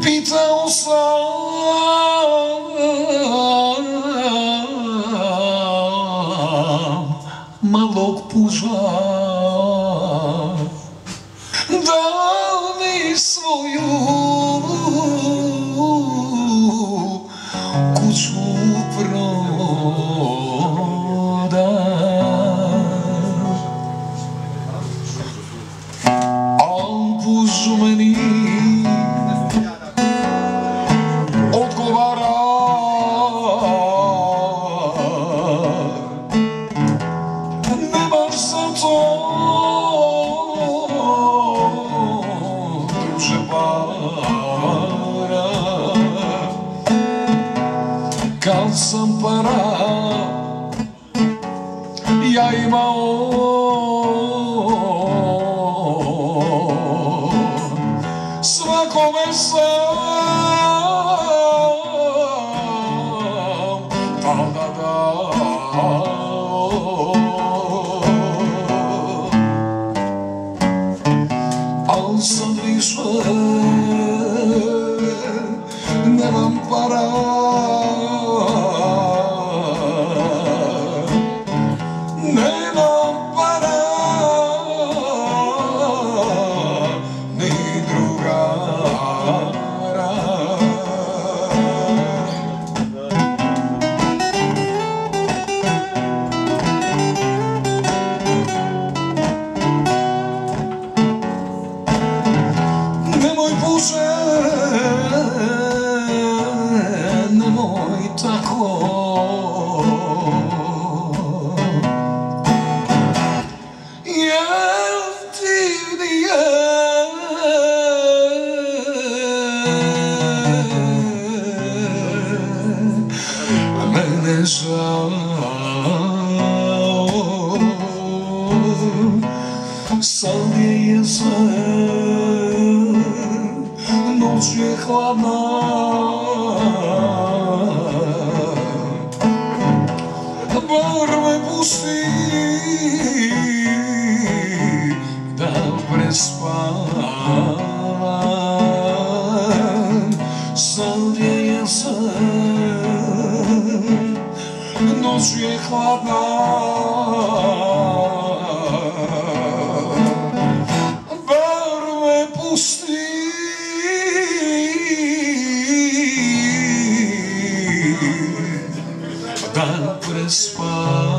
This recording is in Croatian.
Pitao sam malog puža da mi svoju kuću proda, al pužu meni odgovara, nemaš za to druže para. Kad sam para ja imao, svakome sam al sad više nemam para, nemam para ni drugara. Nemoj Bože, nemoj tako, jer divni je mene žao. Sad je jesen, noć je hladna, bar me pusti da prespavam. Sad je jesen, noć je hladna, bar me pusti da prespavam.